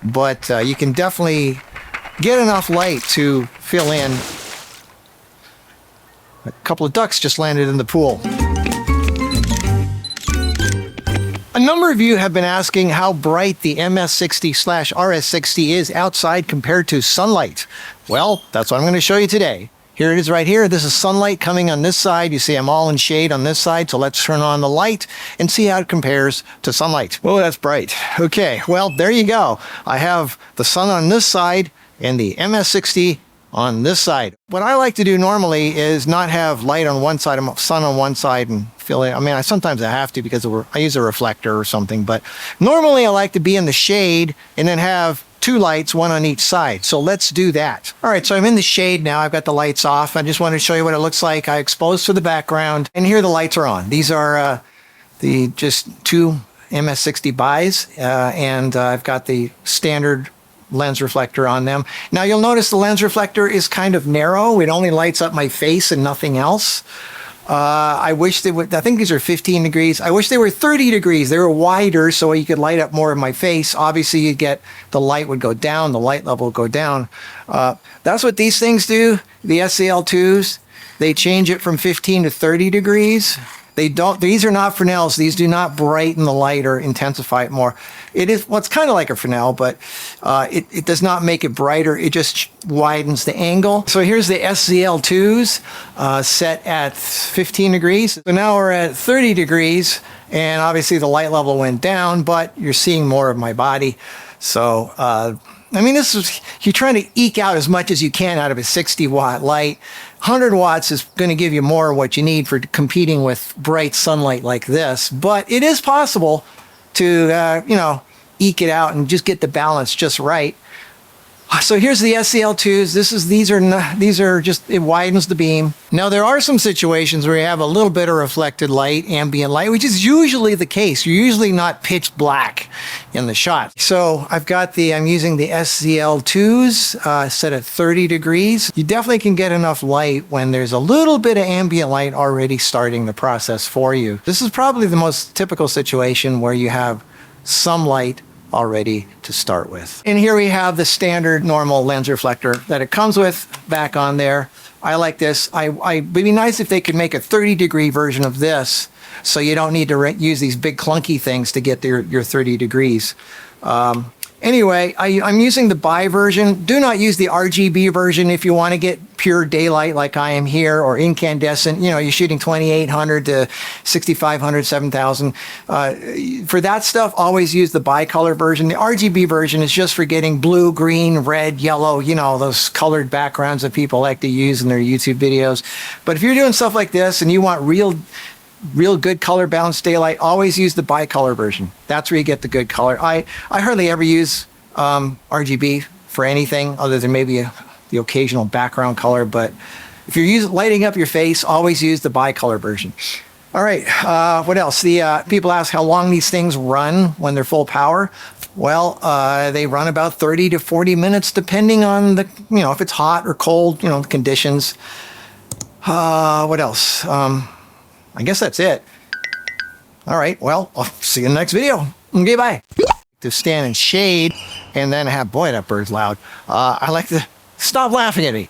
but you can definitely get enough light to fill in. A couple of ducks just landed in the pool. A number of you have been asking how bright the MS60/RS60 is outside compared to sunlight. Well, that's what I'm going to show you today. Here it is right here. This is sunlight coming on this side. You see I'm all in shade on this side, so let's turn on the light and see how it compares to sunlight. Whoa, that's bright. Okay, well, there you go. I have the sun on this side and the MS60 on this side. What I like to do normally is not have light on one side, sun on one side, and fill it. I mean, sometimes I have to because I use a reflector or something, but normally I like to be in the shade and then have two lights, one on each side. So let's do that. All right, so I'm in the shade now. I've got the lights off. I just want to show you what it looks like. I exposed to the background, and here the lights are on. These are the just two MS60bis, and I've got the standard lens reflector on them. Now you'll notice the lens reflector is kind of narrow. It only lights up my face and nothing else. I wish they would, I think these are 15 degrees. I wish they were 30 degrees. They were wider so you could light up more of my face. Obviously you'd get, the light would go down, the light level would go down. That's what these things do. The SCL2s, they change it from 15 to 30 degrees. They don't, these are not Fresnels. These do not brighten the light or intensify it more. It is, well, it's kind of like a Fresnel, but it does not make it brighter. It just widens the angle. So here's the SCL2s set at 15 degrees. So now we're at 30 degrees, and obviously the light level went down, but you're seeing more of my body. So, I mean, this is, you're trying to eke out as much as you can out of a 60-watt light. 100 watts is going to give you more of what you need for competing with bright sunlight like this, but it is possible to, you know, eke it out and just get the balance just right. So here's the SCL2s. These are just, it widens the beam. Now there are some situations where you have a little bit of reflected light, ambient light, which is usually the case. You're usually not pitch black in the shot. So I'm using the SCL2s set at 30 degrees. You definitely can get enough light when there's a little bit of ambient light already starting the process for you. This is probably the most typical situation where you have some light already to start with. And here we have the standard normal lens reflector that it comes with back on there. I like this. It'd be nice if they could make a 30-degree version of this so you don't need to use these big clunky things to get your 30 degrees. Anyway, I'm using the bi version. Do not use the RGB version if you want to get pure daylight like I am here, or incandescent. You know, you're shooting 2800 to 6500, 7000. For that stuff, always use the bicolor version. The RGB version is just for getting blue, green, red, yellow, you know, those colored backgrounds that people like to use in their YouTube videos. But if you're doing stuff like this and you want real good color balanced daylight, always use the bicolor version. That's where you get the good color. I hardly ever use RGB for anything other than maybe the occasional background color, but if you're lighting up your face, always use the bicolor version. All right, what else? People ask how long these things run when they're full power. Well, they run about 30 to 40 minutes depending on the, you know, if it's hot or cold, you know, the conditions. What else? I guess that's it. All right, well, I'll see you in the next video. Okay, bye. To stand in shade and then have, boy, that bird's loud. I like to stop laughing at me.